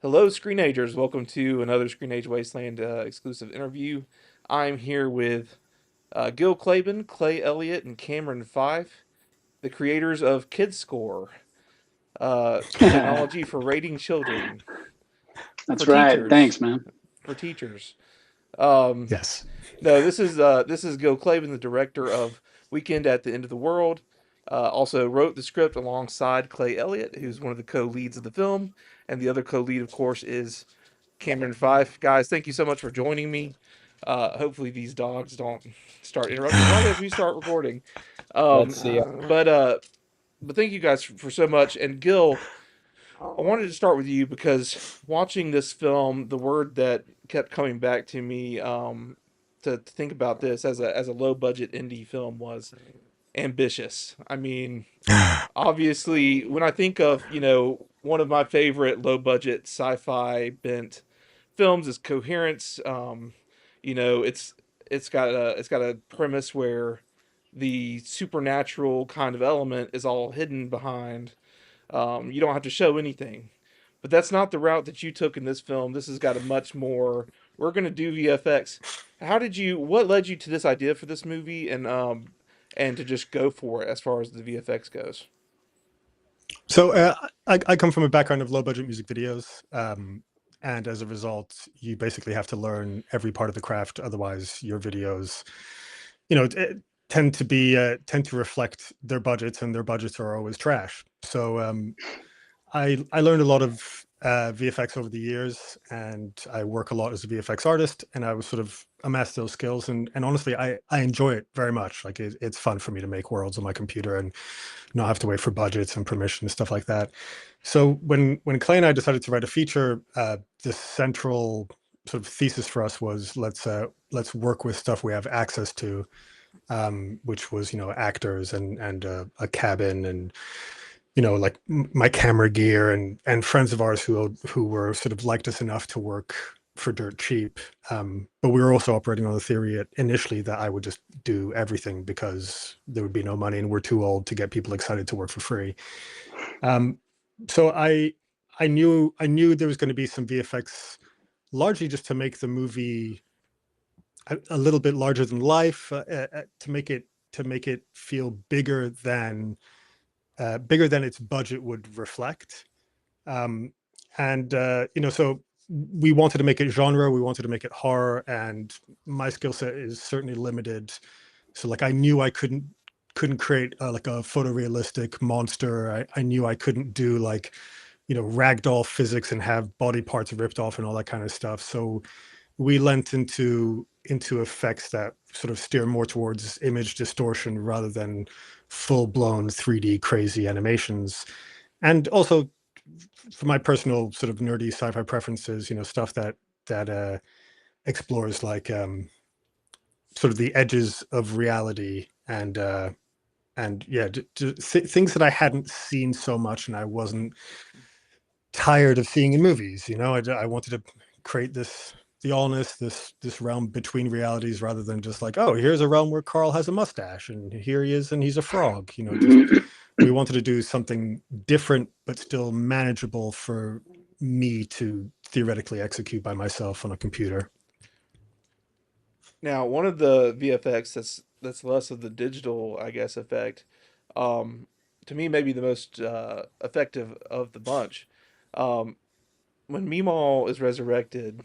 Hello, ScreenAgers. Welcome to another ScreenAge Wasteland exclusive interview. I'm here with Gille Klabin, Clay Elliot, and Cameron Fife, the creators of KidScore, technology for rating children, for That's right. teachers, Thanks, man. for teachers. Um, Yes. no, this is Gille Klabin, the director of Weekend at the End of the World. Also wrote the script alongside Clay Elliot, who's one of the co-leads of the film, and the other co-lead, of course, is Cameron Fife. Guys, thank you so much for joining me. Hopefully these dogs don't start interrupting right as we start recording. Let's Um, see. but uh, but thank you guys for so much. And Gil, I wanted to start with you because watching this film, the word that kept coming back to me to think about this as a low budget indie film was ambitious. I mean, obviously, when I think of one of my favorite low budget sci-fi bent films is Coherence. It's got a premise where the supernatural kind of element is all hidden behind. You don't have to show anything, but that's not the route that you took in this film. This has got a much more. We're gonna do VFX. How did you? What led you to this idea for this movie, and to just go for it as far as the VFX goes? So I come from a background of low budget music videos, and as a result, you basically have to learn every part of the craft. Otherwise, your videos, tend to reflect their budgets, and their budgets are always trash. So I learned a lot of VFX over the years, and I work a lot as a VFX artist, and I was sort of amassed those skills, and honestly, I enjoy it very much. Like it's fun for me to make worlds on my computer and not have to wait for budgets and permission and stuff like that. So when Clay and I decided to write a feature, the central sort of thesis for us was let's work with stuff we have access to, which was actors and a cabin and like my camera gear and friends of ours who were sort of liked us enough to work for dirt cheap. But we were also operating on the theory initially that I would just do everything because there would be no money and we're too old to get people excited to work for free. Um, so I knew there was going to be some VFX, largely just to make the movie a little bit larger than life, to make it feel bigger than its budget would reflect. Um, so we wanted to make it genre, we wanted to make it horror, and my skill set is certainly limited. So like I knew I couldn't create like a photorealistic monster. I knew I couldn't do like ragdoll physics and have body parts ripped off and all that kind of stuff. So we lent into effects that sort of steer more towards image distortion rather than full-blown 3D crazy animations. And also for my personal sort of nerdy sci-fi preferences, stuff that explores like sort of the edges of reality and yeah, things that I hadn't seen so much and I wasn't tired of seeing in movies. I wanted to create the allness, this realm between realities, rather than just like, oh, here's a realm where Carl has a mustache and here he is and he's a frog. Just we wanted to do something different but still manageable for me to theoretically execute by myself on a computer. Now, one of the VFX that's less of the digital, I guess, effect, um, to me, maybe the most effective of the bunch. Um, when Meemaw is resurrected,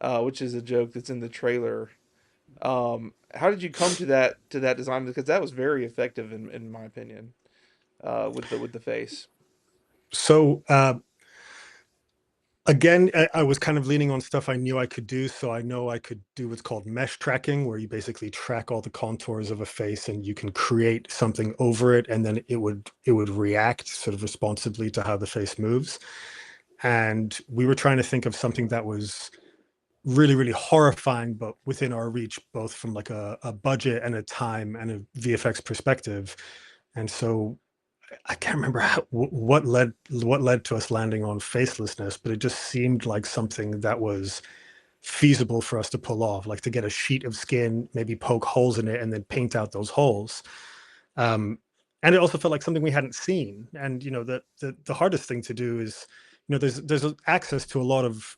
which is a joke that's in the trailer. How did you come to that design? Because that was very effective in my opinion, with the face. So again, I was kind of leaning on stuff I knew I could do. So I know I could do what's called mesh tracking, where you basically track all the contours of a face and you can create something over it, and then it would react sort of responsively to how the face moves. And we were trying to think of something that was really, really horrifying, but within our reach, both from like a budget and a time and a VFX perspective. And so I can't remember what led to us landing on facelessness, but it just seemed like something that was feasible for us to pull off, like to get a sheet of skin, maybe poke holes in it, and then paint out those holes. Um, and it also felt like something we hadn't seen. And the hardest thing to do is there's access to a lot of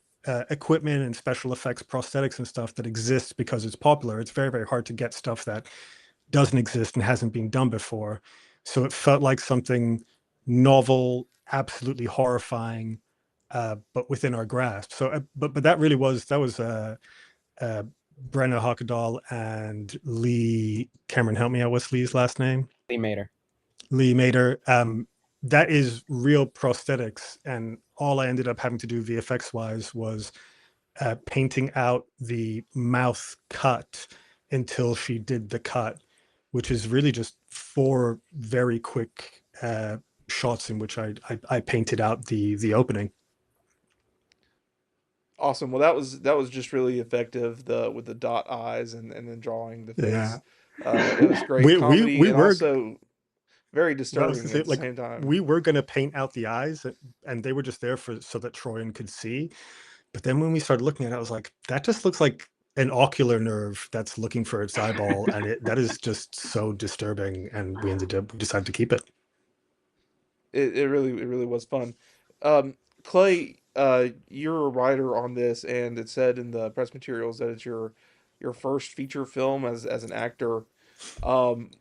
equipment and special effects prosthetics and stuff that exists because it's popular. It's very, very hard to get stuff that doesn't exist and hasn't been done before. So it felt like something novel, absolutely horrifying, but within our grasp. So, but that really was uh, Brenna Hockadal and Lee Cameron. Help me out. What's Lee's last name? Lee Mater. Lee Mater. That is real prosthetics, and all I ended up having to do VFX wise was painting out the mouth cut until she did the cut, which is really just four very quick shots in which I painted out the opening. Awesome. Well, that was just really effective. The with the dot eyes and then drawing the Yeah, face. It was great comedy we and were. also very Well, I was gonna disturbing say, at the like, same time. we were gonna paint out the eyes, and they were just there for so that Troyan could see. But then when we started looking at it, I was like, that just looks like an ocular nerve that's looking for its eyeball, and that is just so disturbing. And we decided to keep it. It really was fun. Clay, you're a writer on this, and it said in the press materials that it's your first feature film as an actor. Um,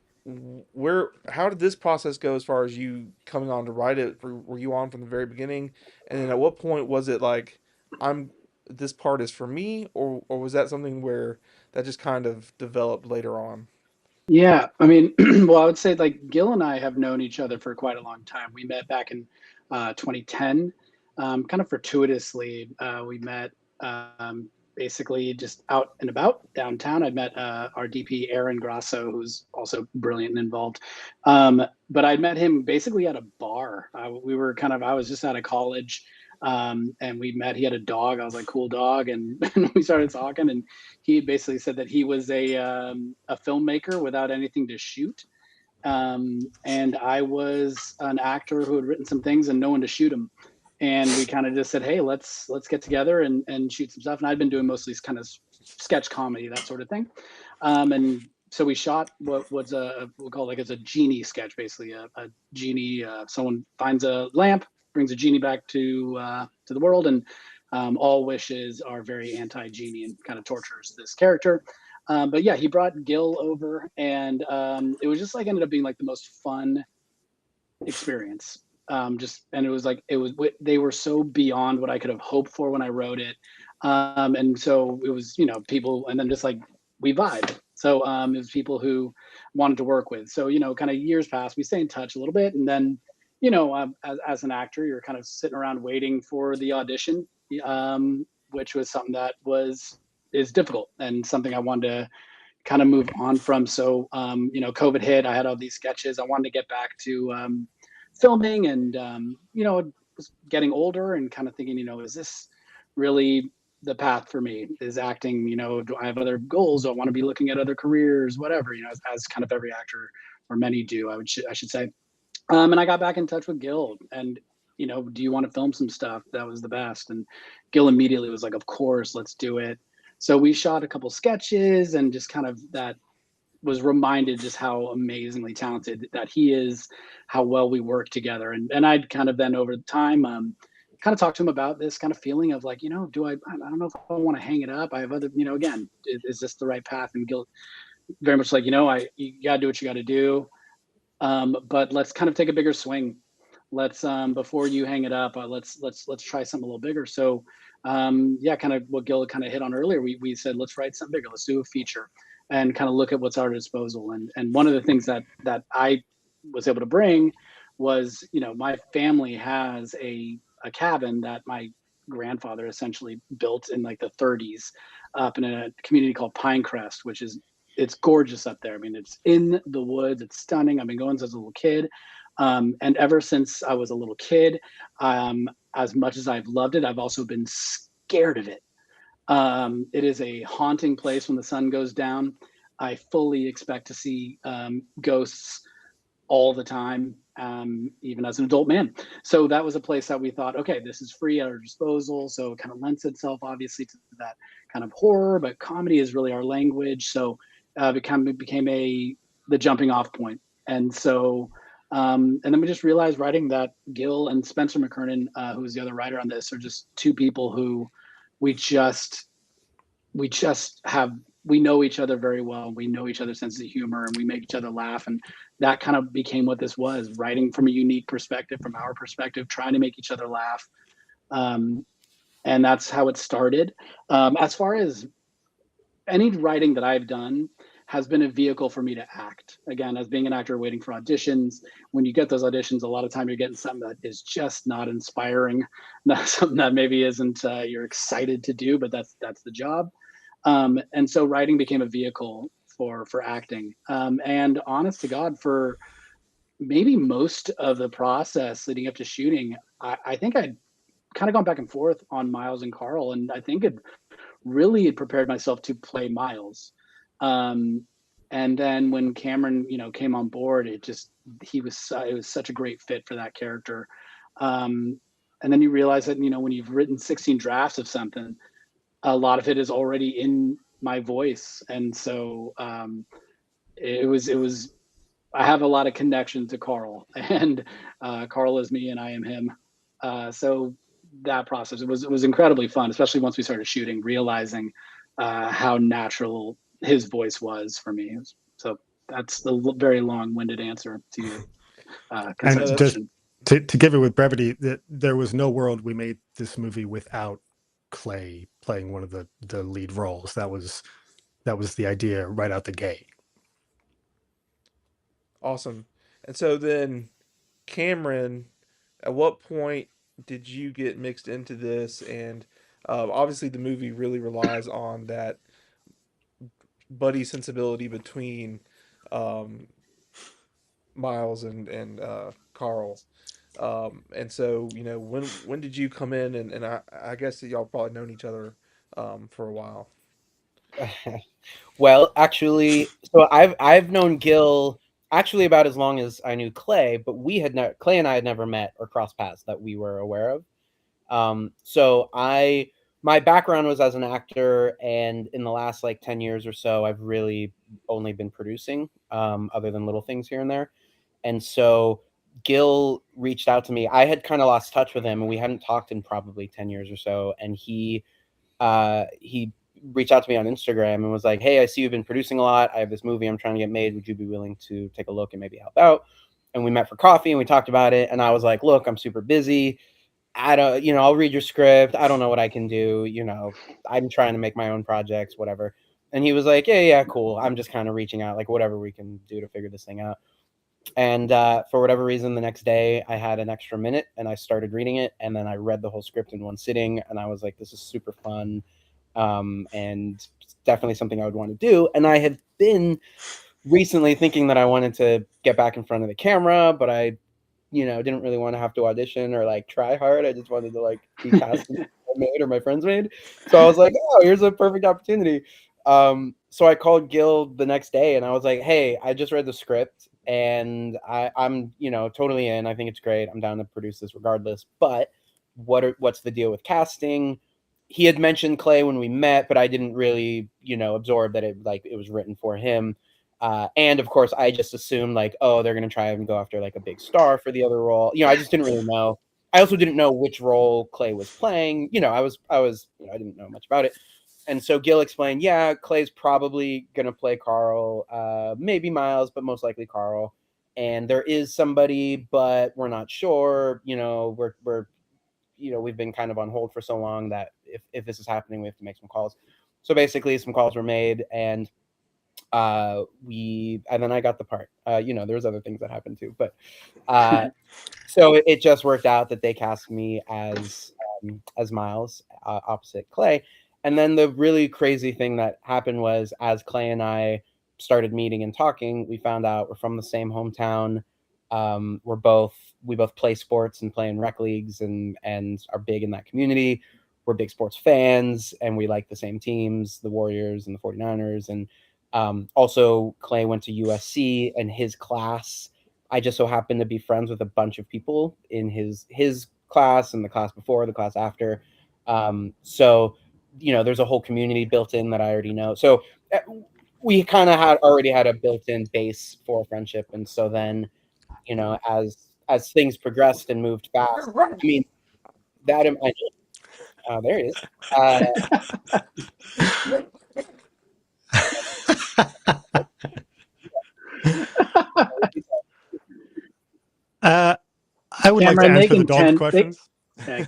where how did this process go as far as you coming on to write it? Were you on from the very beginning, and then at what point was it like I'm this part is for me, or was that something where that just kind of developed later on? Yeah, I mean, well, I would say like Gil and I have known each other for quite a long time. We met back in 2010, kind of fortuitously. We met basically just out and about downtown. I met our DP Aaron Grasso, who's also brilliant and involved. But I met him basically at a bar. We were kind of I was just out of college. And we met. He had a dog. I was like, cool dog, and, and we started talking. And he basically said that he was a filmmaker without anything to shoot, and I was an actor who had written some things and no one to shoot them. And we kind of just said, hey, let's get together and shoot some stuff. And I'd been doing mostly kind of sketch comedy, that sort of thing. And so we shot what was we'll call it like it's a genie sketch, basically a genie. Someone finds a lamp, brings a genie back to the world, and all wishes are very anti-genie and kind of tortures this character. But yeah, he brought Gil over, and it was just like ended up being like the most fun experience. Just and it was like they were so beyond what I could have hoped for when I wrote it, and so it was people, and then just like we vibed. So it was people who wanted to work with. So kind of years passed, we stay in touch a little bit, and then as an actor, you're kind of sitting around waiting for the audition, which was something that is difficult and something I wanted to kind of move on from. So, COVID hit. I had all these sketches. I wanted to get back to filming, and was getting older and kind of thinking, is this really the path for me? Is acting? Do I have other goals? Do I want to be looking at other careers? Whatever, as kind of every actor or many do, I should say. And I got back in touch with Gil, and do you want to film some stuff? That was the best. And Gil immediately was like, of course, let's do it. So we shot a couple sketches, and just kind of that was reminded just how amazingly talented that he is, how well we work together. And I'd kind of then over the time, kind of talked to him about this kind of feeling of like, I don't know if I want to hang it up. I have other, again, is this the right path? And Gil very much like, you got to do what you got to do. But let's kind of take a bigger swing. Let's before you hang it up, let's try something a little bigger. So yeah, kind of what Gil kind of hit on earlier. We said let's write something bigger. Let's do a feature, and kind of look at what's at our disposal. And one of the things that I was able to bring was my family has a cabin that my grandfather essentially built in like the 30s up in a community called Pinecrest, which is it's gorgeous up there. I mean, it's in the woods. It's stunning. I've been going since a little kid. And ever since I was a little kid, as much as I've loved it, I've also been scared of it. It is a haunting place when the sun goes down. I fully expect to see ghosts all the time, even as an adult man. So that was a place that we thought, okay, this is free at our disposal. So it kind of lends itself obviously to that kind of horror, but comedy is really our language. So it became the jumping off point. And so And then we just realized writing that Gil and Spencer McKernan, who was the other writer on this, are just two people who we just we know each other very well. We know each other's sense of humor, and we make each other laugh. And that kind of became what this was: writing from a unique perspective, from our perspective, trying to make each other laugh. And that's how it started. As far as any writing that I've done has been a vehicle for me to act. Again, as being an actor waiting for auditions, when you get those auditions, a lot of time you're getting something that is just not inspiring, not something that maybe isn't you're excited to do, but that's the job. And so writing became a vehicle for acting. And honest to God, for maybe most of the process leading up to shooting, I think I'd kind of gone back and forth on Miles and Carl, and I think it really had prepared myself to play Miles. And then when Cameron, came on board, it was such a great fit for that character. And then you realize that, when you've written 16 drafts of something, a lot of it is already in my voice. And so it was, I have a lot of connection to Carl, and Carl is me and I am him. So that process, it was incredibly fun, especially once we started shooting, realizing how natural his voice was for me. So that's the very long-winded answer to your concise And just question. to give it with brevity, that there was no world we made this movie without Clay playing one of the lead roles. That was the idea right out the gate. Awesome. And so then, Cameron, at what point did you get mixed into this? And obviously, the movie really relies on that buddy sensibility between um, Miles and Carl. And so, when did you come in? And I guess that y'all probably known each other for a while. Well, actually, so I've known Gil actually about as long as I knew Clay, but Clay and I had never met or crossed paths that we were aware of. So my background was as an actor, and in the last like 10 years or so, I've really only been producing, other than little things here and there. And so Gil reached out to me. I had kind of lost touch with him, and we hadn't talked in probably 10 years or so. And he reached out to me on Instagram and was like, "Hey, I see you've been producing a lot. I have this movie I'm trying to get made. Would you be willing to take a look and maybe help out?" And we met for coffee and we talked about it. And I was like, "Look, I'm super busy. I don't, I'll read your script. I don't know what I can do. I'm trying to make my own projects, whatever." And he was like, "Yeah, yeah, cool. I'm just kind of reaching out, like whatever we can do to figure this thing out." And for whatever reason, the next day I had an extra minute and I started reading it. And then I read the whole script in one sitting. And I was like, this is super fun. And definitely something I would want to do. And I had been recently thinking that I wanted to get back in front of the camera, but I, didn't really want to have to audition or like try hard. I just wanted to like be cast in my made or my friends made. So I was like, oh, here's a perfect opportunity. So I called Gil the next day and I was like, hey, I just read the script and I'm, totally in. I think it's great. I'm down to produce this regardless. But what's the deal with casting? He had mentioned Clay when we met, but I didn't really, absorb that it was written for him. And of course, I just assumed like, oh, they're gonna try and go after like a big star for the other role. I just didn't really know. I also didn't know which role Clay was playing. I was, I didn't know much about it. And so Gil explained, yeah, Clay's probably gonna play Carl, maybe Miles, but most likely Carl. And there is somebody, but we're not sure. We're we've been kind of on hold for so long that if this is happening, we have to make some calls. So basically, some calls were made, and and then I got the part. There was other things that happened too, but so it just worked out that they cast me as Miles, opposite Clay. And then the really crazy thing that happened was, as Clay and I started meeting and talking, we found out we're from the same hometown. We both play sports and play in rec leagues and are big in that community. We're big sports fans and we like the same teams, the Warriors and the 49ers. And also Clay went to USC, and his class, I just so happened to be friends with a bunch of people in his class and the class before, the class after. So, there's a whole community built in that I already know. So we kind of already had a built-in base for friendship. And so then you know, as things progressed and moved fast. I mean, that I there he is. uh, I would like to Cameron, they answer the can dog's tend they, questions.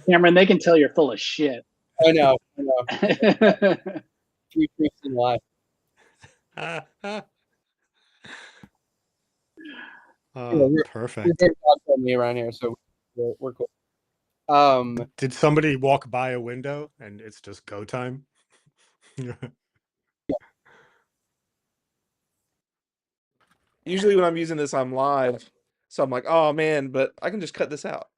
Cameron, they can tell you're full of shit. I know. 3 weeks in life. We're Perfect. very dog friendly around here, so we're cool. Did somebody walk by a window and it's just go time? Usually when I'm using this, I'm live, so I'm like, oh man, but I can just cut this out.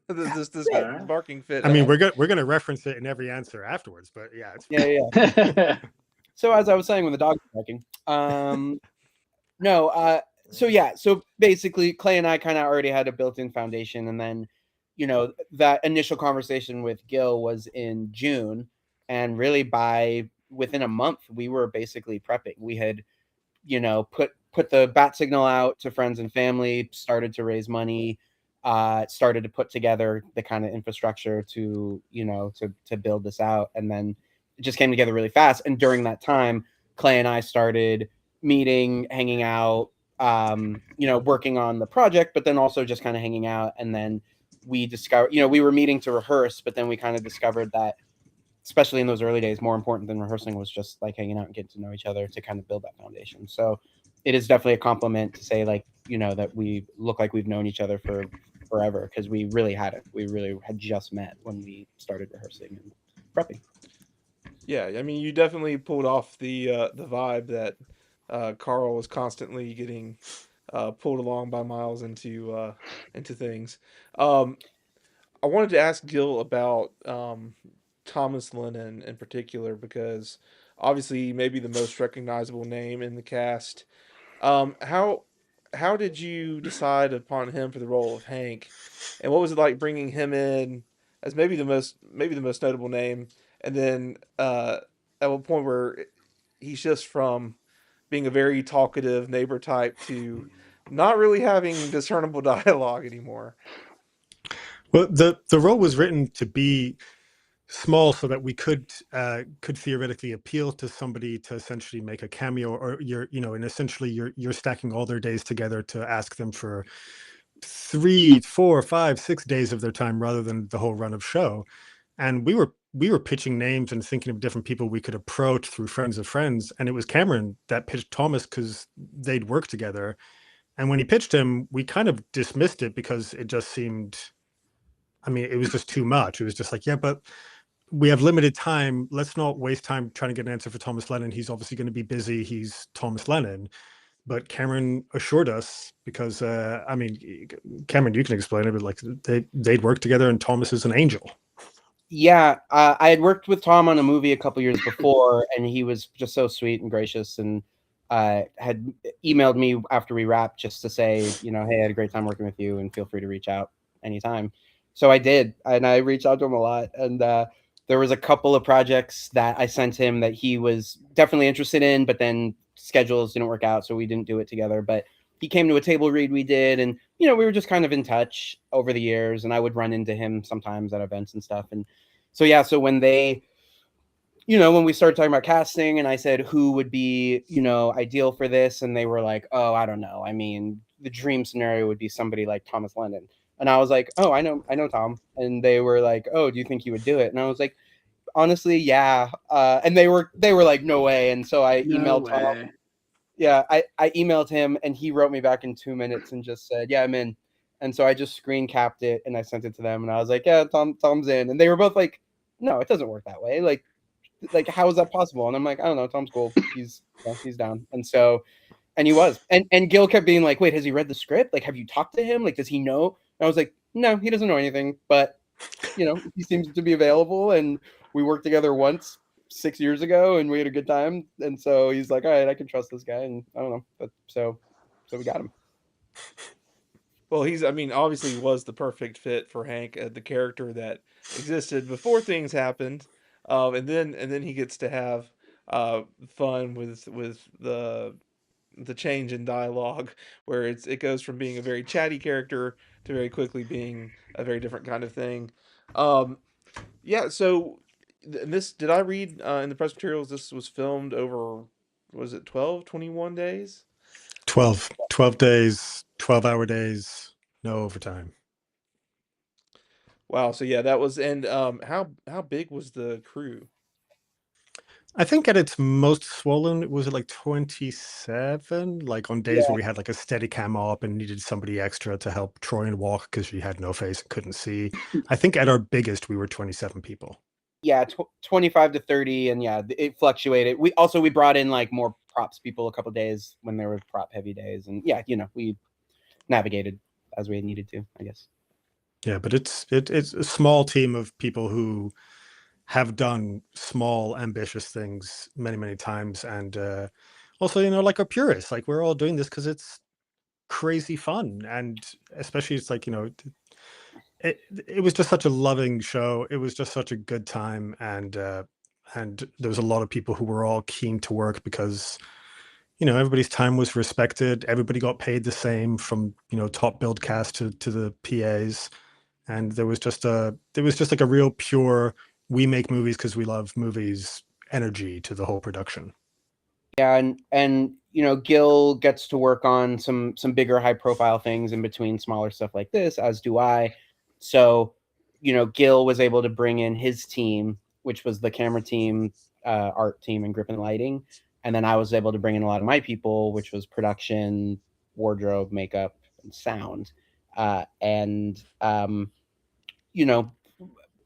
This barking fit. I mean, we're gonna reference it in every answer afterwards, but yeah, it's yeah. So as I was saying, when the dog's barking, no, so yeah, so basically, Clay and I kind of already had a built-in foundation, and then, you know, that initial conversation with Gil was in June, and really by within a month, we were basically prepping. We had, you know, put the bat signal out to friends and family, started to raise money, started to put together the kind of infrastructure to, you know, to build this out, and then it just came together really fast. And during that time, Clay and I started meeting, hanging out, you know, working on the project, but then also just kind of hanging out. And then we discovered, you know, we were meeting to rehearse, but then we kind of discovered that, especially in those early days, more important than rehearsing was just like hanging out and getting to know each other to kind of build that foundation. So it is definitely a compliment to say, like, you know, that we look like we've known each other for forever, because we really hadn't. We really had just met when we started rehearsing and prepping. Yeah, I mean, you definitely pulled off the vibe that Carl was constantly getting pulled along by Miles into things. Um, I wanted to ask Gil about Thomas Lennon in particular because obviously maybe the most recognizable name in the cast. Um, how how did you decide upon him for the role of Hank, and what was it like bringing him in as maybe the most notable name, and then at one point where he shifts from being a very talkative neighbor type to not really having discernible dialogue anymore. well, the role was written to be small so that we could theoretically appeal to somebody to essentially make a cameo, or and essentially you're stacking all their days together to ask them for 3, 4, 5, 6 days of their time rather than the whole run of show. And we were pitching names and thinking of different people we could approach through friends of friends, and it was Cameron that pitched Thomas because they'd worked together. And when he pitched him, we kind of dismissed it because it just seemed, I mean, it was just too much. It was just like, yeah, but we have limited time. Let's not waste time trying to get an answer for Thomas Lennon. He's obviously going to be busy. He's Thomas Lennon. But Cameron assured us, because I mean, Cameron, you can explain it, but like they'd worked together, and Thomas is an angel. Yeah, I had worked with Tom on a movie a couple years before, and he was just so sweet and gracious, and had emailed me after we wrapped just to say, you know, hey, I had a great time working with you, and feel free to reach out anytime. So I did, and I reached out to him a lot, and there was a couple of projects that I sent him that he was definitely interested in, but then schedules didn't work out, so we didn't do it together. But he came to a table read we did, and you know, we were just kind of in touch over the years, and I would run into him sometimes at events and stuff. And so yeah, so when they, you know, when we started talking about casting, and I said who would be, you know, ideal for this, and they were like, oh, I don't know, I mean, the dream scenario would be somebody like Thomas Lennon. And I was like, oh, I know Tom. And they were like, oh, do you think he would do it? And I was like, honestly, yeah. And they were like, no way. And so I No emailed Tom. way. Yeah, I emailed him, and he wrote me back in 2 minutes and just said, yeah, I'm in. And so I just screen capped it and I sent it to them, and I was like, yeah, Tom's in. And they were both like, no, it doesn't work that way. Like how is that possible? And I'm like, I don't know, Tom's cool. He's down. And so, and he was. And Gil kept being like, wait, has he read the script? Like, have you talked to him? Like, does he know? And I was like, no, he doesn't know anything, but you know, he seems to be available, and we worked together once 6 years ago, and we had a good time. And so he's like, all right, I can trust this guy. And I don't know, but so we got him. Well, I mean, obviously he was the perfect fit for Hank, the character that existed before things happened, and then he gets to have fun with the change in dialogue where it goes from being a very chatty character to very quickly being a very different kind of thing. Um, yeah. So this did I read in the press materials? This was filmed over was it 12, 21 days? 12 days, 12-hour days, no overtime. Wow. So yeah, that was and how big was the crew? I think at its most swollen, was it like 27? Like on days where we had like a steady cam op and needed somebody extra to help Troy and walk because she had no face and couldn't see. I think at our biggest, we were 27 people. Yeah, 25 to 30, and yeah, it fluctuated. We brought in like more props people a couple days when there were prop heavy days, and yeah, we navigated as we needed to, I guess. Yeah, but it's a small team of people who have done small, ambitious things many, many times, and also, like are purists. Like we're all doing this because it's crazy fun, and especially it's like it was just such a loving show. It was just such a good time, and there was a lot of people who were all keen to work because everybody's time was respected. Everybody got paid the same from top build cast to the PAs, and there was just like a real pure we make movies because we love movies energy to the whole production. Yeah, and Gil gets to work on some bigger high profile things in between smaller stuff like this, as do I. So, Gil was able to bring in his team, which was the camera team, art team, and grip and lighting, and then I was able to bring in a lot of my people, which was production, wardrobe, makeup, and sound. And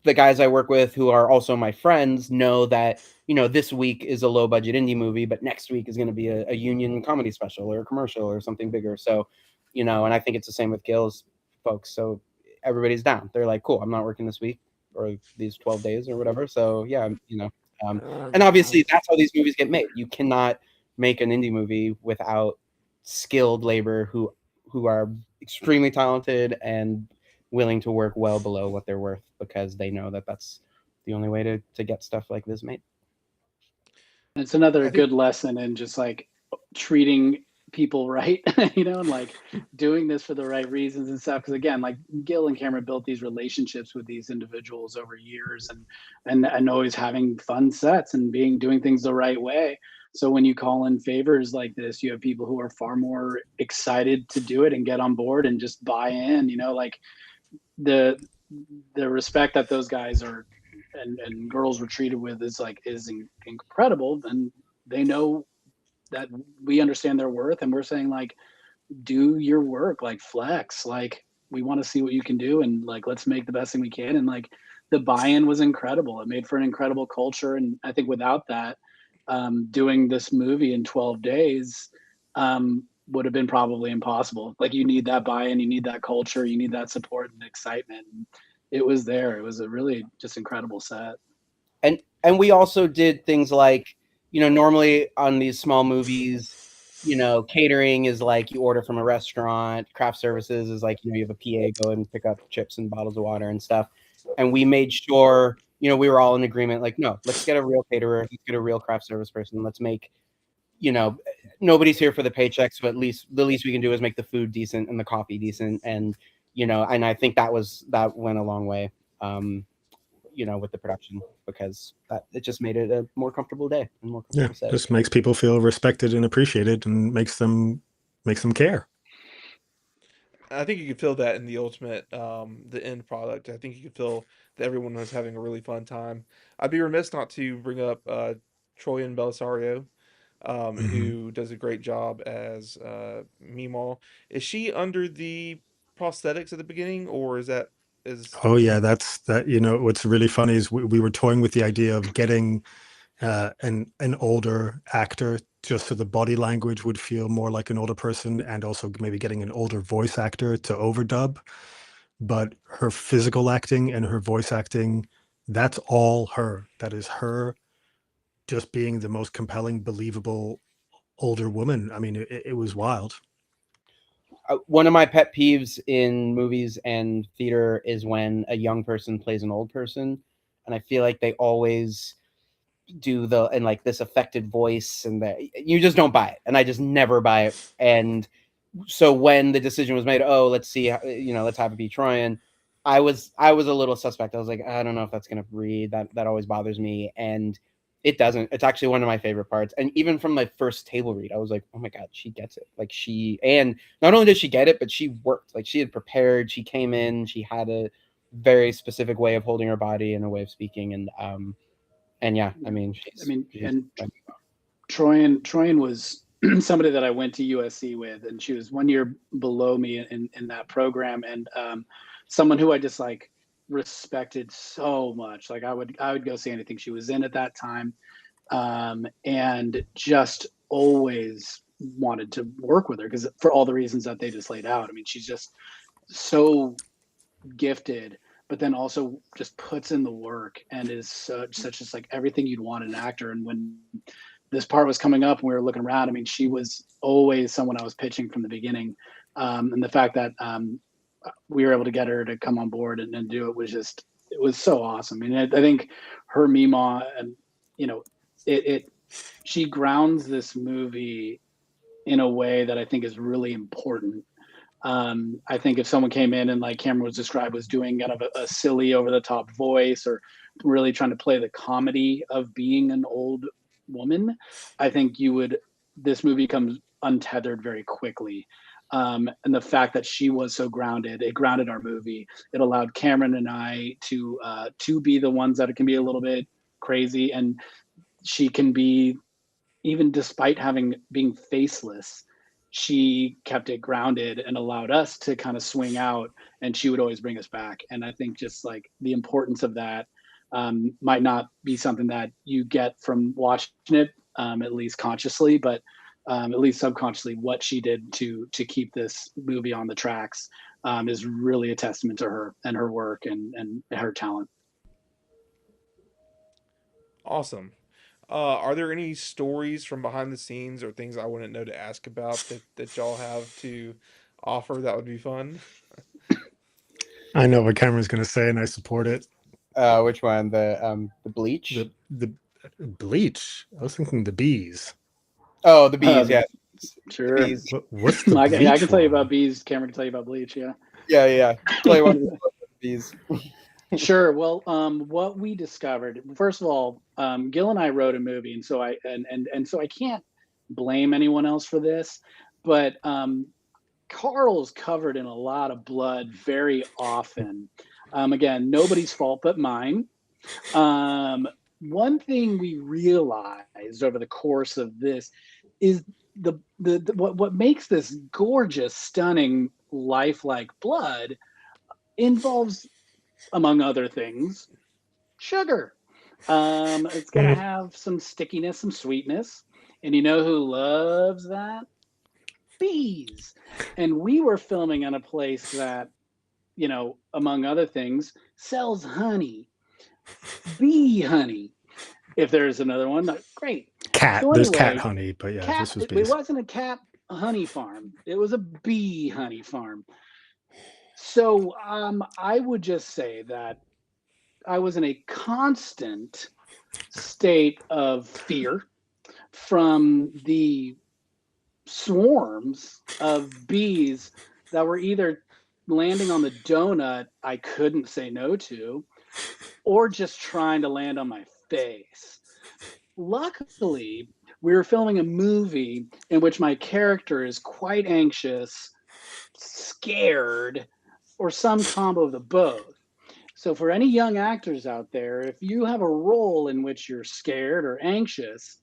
the guys I work with who are also my friends know that, this week is a low budget indie movie, but next week is going to be a union comedy special or a commercial or something bigger. So, and I think it's the same with Gil's folks. So everybody's down. They're like, cool, I'm not working this week or these 12 days or whatever. So yeah, and obviously that's how these movies get made. You cannot make an indie movie without skilled labor who are extremely talented and willing to work well below what they're worth because they know that that's the only way to get stuff like this made. It's another I think good lesson in just like treating people right, and like doing this for the right reasons and stuff. Because again, like Gil and Cameron built these relationships with these individuals over years, and always having fun sets and doing things the right way. So when you call in favors like this, you have people who are far more excited to do it and get on board and just buy in. Like the respect that those guys are and girls were treated with is incredible, and they know that we understand their worth, and we're saying like, do your work, like flex, like we want to see what you can do, and like let's make the best thing we can. And like the buy-in was incredible. It made for an incredible culture, and I think without that, doing this movie in 12 days would have been probably impossible. Like you need that buy-in, you need that culture, you need that support and excitement. And it was there. It was a really just incredible set. And we also did things like, normally on these small movies, catering is like you order from a restaurant. Craft services is like, you have a PA go and pick up chips and bottles of water and stuff. And we made sure, we were all in agreement, like, no, let's get a real caterer, let's get a real craft service person. Let's make, nobody's here for the paychecks, but at least the least we can do is make the food decent and the coffee decent. And, and I think that went a long way. With the production, because that it just made it a more comfortable day and more comfortable set. Just makes people feel respected and appreciated and makes them care. I think you could feel that in the ultimate, the end product. I think you could feel that everyone was having a really fun time. I'd be remiss not to bring up Troyan Belisario, who does a great job as Meemaw. Is she under the prosthetics at the beginning, or is? Oh yeah, that's that. What's really funny is we were toying with the idea of getting an older actor just so the body language would feel more like an older person, and also maybe getting an older voice actor to overdub. But her physical acting and her voice acting, that's all her. That is her just being the most compelling, believable older woman. I mean, it was wild. One of my pet peeves in movies and theater is when a young person plays an old person, and I feel like they always do the and like this affected voice, and that you just don't buy it, and I just never buy it. And so when the decision was made, oh, let's see, let's have it be Troyan, I was a little suspect. I was like, I don't know if that's gonna read. That always bothers me, and it doesn't. It's actually one of my favorite parts. And even from my first table read, I was like, oh my god, she gets it. Like and not only did she get it, but she worked. Like she had prepared. She came in. She had a very specific way of holding her body and a way of speaking, and yeah, I mean, Troyan was somebody that I went to USC with, and she was 1 year below me in that program, and someone who I just like respected so much. Like I would go see anything she was in at that time, and just always wanted to work with her because for all the reasons that they just laid out. I mean, she's just so gifted, but then also just puts in the work and is such just like everything you'd want in an actor. And when this part was coming up and we were looking around, I mean, she was always someone I was pitching from the beginning. And the fact that we were able to get her to come on board and do it was so awesome. I mean, I think her Mima, and she grounds this movie in a way that I think is really important. I think if someone came in and, like Cameron was described, was doing kind of a silly over the top voice or really trying to play the comedy of being an old woman, I think this movie comes untethered very quickly. And the fact that she was so grounded, it grounded our movie. It allowed Cameron and I to be the ones that can be a little bit crazy, and she can be, even despite being faceless, she kept it grounded and allowed us to kind of swing out, and she would always bring us back. And I think just like the importance of that might not be something that you get from watching it, at least consciously, but at least subconsciously, what she did to keep this movie on the tracks is really a testament to her and her work and her talent. Awesome. Are there any stories from behind the scenes or things I wouldn't know to ask about that y'all have to offer that would be fun? I know what Cameron's going to say, and I support it. Which one? The bleach? The bleach. I was thinking the bees. Oh, the bees. Yeah, sure. Bees. What's the bleach? I can tell you one? about bees. Cameron can tell you about bleach. Yeah. Yeah. Tell you what, bees. Sure. Well, what we discovered, first of all, Gil and I wrote a movie, and so I can't blame anyone else for this, but Carl's covered in a lot of blood very often. Again, nobody's fault but mine. One thing we realized over the course of this is what makes this gorgeous, stunning, lifelike blood involves, among other things, sugar. It's going to have some stickiness, some sweetness. And you know who loves that? Bees. And we were filming on a place that, among other things, sells honey. Bee honey. If there's another one, great. Cat. So There's anyway, cat honey, but yeah, cat, this was it bees. wasn't a cat honey farm. It was a bee honey farm. So I would just say that I was in a constant state of fear from the swarms of bees that were either landing on the donut I couldn't say no to, or just trying to land on my face. Luckily, we were filming a movie in which my character is quite anxious, scared, or some combo of the both. So for any young actors out there, if you have a role in which you're scared or anxious,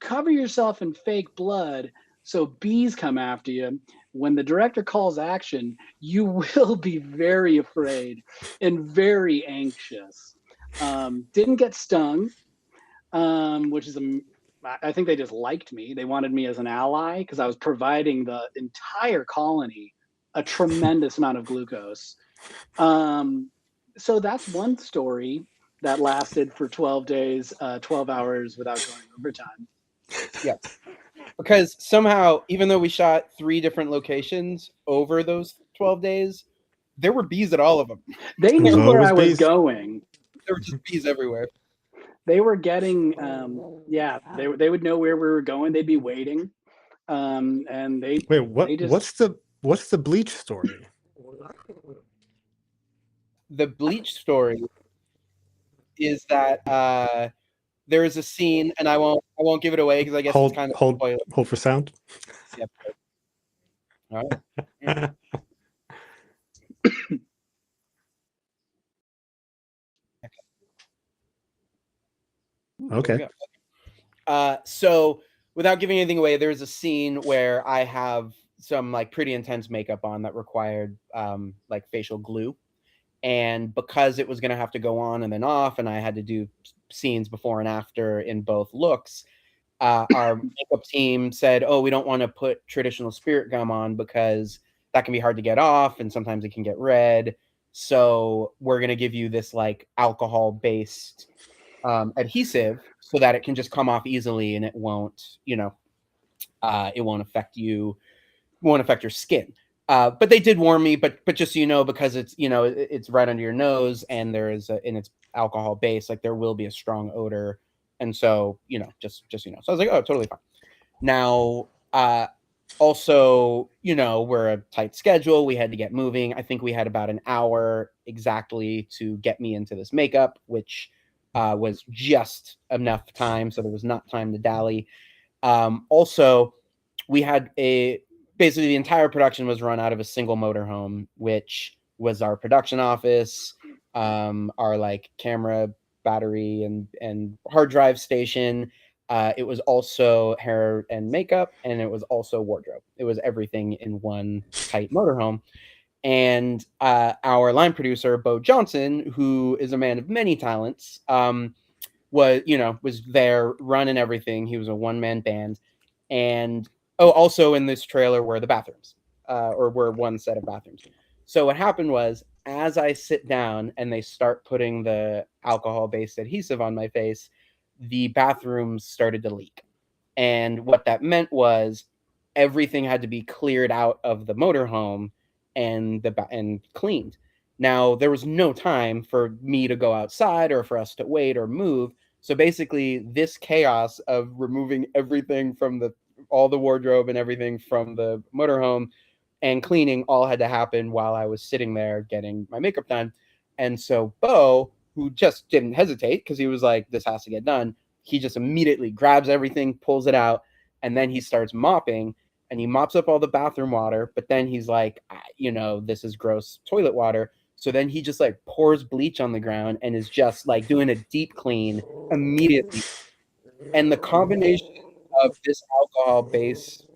cover yourself in fake blood so bees come after you. When the director calls action, you will be very afraid and very anxious. Didn't get stung, which is I think they just liked me. They wanted me as an ally because I was providing the entire colony a tremendous amount of glucose. So that's one story that lasted for 12 days, 12 hours without going overtime. Yeah. Because somehow, even though we shot 3 different locations over those 12 days, there were bees at all of them. They There's knew where always I was bees. going. There were just bees everywhere. they were getting, yeah, they would know where we were going. They'd be waiting, and Wait, they just what's the bleach story? The bleach story is that there is a scene, and I won't give it away because I guess it's kind of spoiler. Hold for sound. All right. Okay. So without giving anything away, there's a scene where I have some like pretty intense makeup on that required like facial glue. And because it was going to have to go on and then off, and I had to do scenes before and after in both looks, our makeup team said, "Oh, we don't want to put traditional spirit gum on because that can be hard to get off, and sometimes it can get red. So we're going to give you this like alcohol-based adhesive so that it can just come off easily and it won't, it won't affect you, won't affect your skin." But they did warn me, but just so you know, because it's it's right under your nose and and it's alcohol based, like there will be a strong odor, and so just so you know. So I was like, oh, totally fine. Now, also, we're a tight schedule. We had to get moving. I think we had about an hour exactly to get me into this makeup, which was just enough time, so there was not time to dally. Also, we had basically the entire production was run out of a single motorhome, which was our production office, our like camera, battery, and hard drive station. It was also hair and makeup, and it was also wardrobe. It was everything in one tight motorhome. And our line producer, Bo Johnson, who is a man of many talents, was there running everything. He was a one-man band. And also in this trailer were the bathrooms, or were one set of bathrooms. So what happened was, as I sit down and they start putting the alcohol-based adhesive on my face, the bathrooms started to leak. And what that meant was everything had to be cleared out of the motorhome and cleaned. Now, there was no time for me to go outside or for us to wait or move. So basically, this chaos of removing everything from all the wardrobe and everything from the motorhome and cleaning all had to happen while I was sitting there getting my makeup done. And so Bo, who just didn't hesitate because he was like, this has to get done, he just immediately grabs everything, pulls it out, and then he starts mopping, and he mops up all the bathroom water. But then he's like, this is gross toilet water. So then he just like pours bleach on the ground and is just like doing a deep clean immediately. And the combination of this alcohol based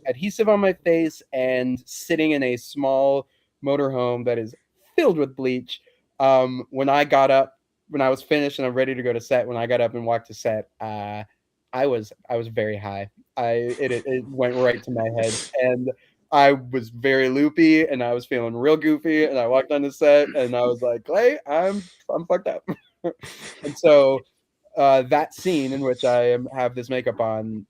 adhesive on my face and sitting in a small motorhome that is filled with bleach. When I got up, when I was finished and I'm ready to go to set, when I got up and walked to set, I was very high. It went right to my head, and I was very loopy, and I was feeling real goofy. And I walked on the set, and I was like, "Clay, I'm fucked up." And so that scene in which I have this makeup on,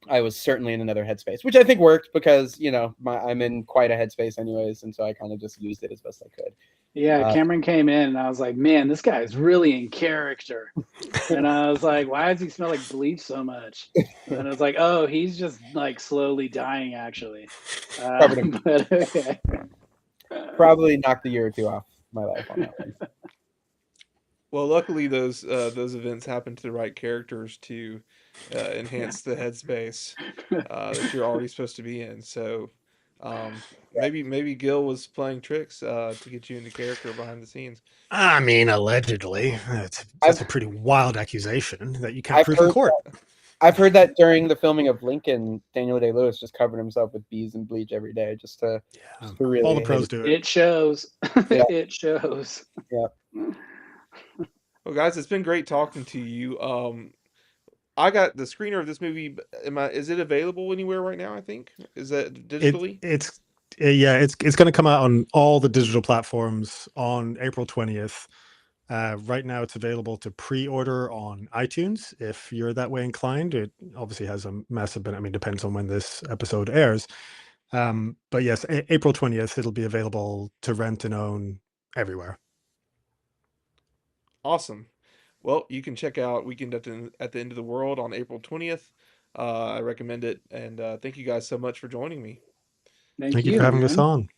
I was certainly in another headspace, which I think worked because I'm in quite a headspace anyways, and so I kind of just used it as best I could. Yeah, Cameron came in and I was like, man, this guy is really in character. And I was like, why does he smell like bleach so much? And I was like, oh, he's just like slowly dying actually. But okay. Probably knocked a year or two off my life on that one. Well, luckily those events happen to the right characters to enhance the headspace that you're already supposed to be in. So maybe Gil was playing tricks to get you into character behind the scenes. I mean, allegedly, that's a pretty wild accusation that you can't prove in court. I've heard that during the filming of Lincoln, Daniel Day-Lewis just covered himself with bees and bleach every day just to really. All the pros do it. It shows. Yeah. It shows. Yeah. Well, guys, it's been great talking to you. I got the screener of this movie. Is it available anywhere right now? I think is that digitally. It's going to come out on all the digital platforms on April 20th. Right now, it's available to pre-order on iTunes if you're that way inclined. It obviously has a massive, I mean, depends on when this episode airs. But yes, April 20th, it'll be available to rent and own everywhere. Awesome. well, you can check out Weekend at the End of the World on April 20th. I recommend it, and thank you guys so much for joining me. Thank Thank you for you, having us man. on.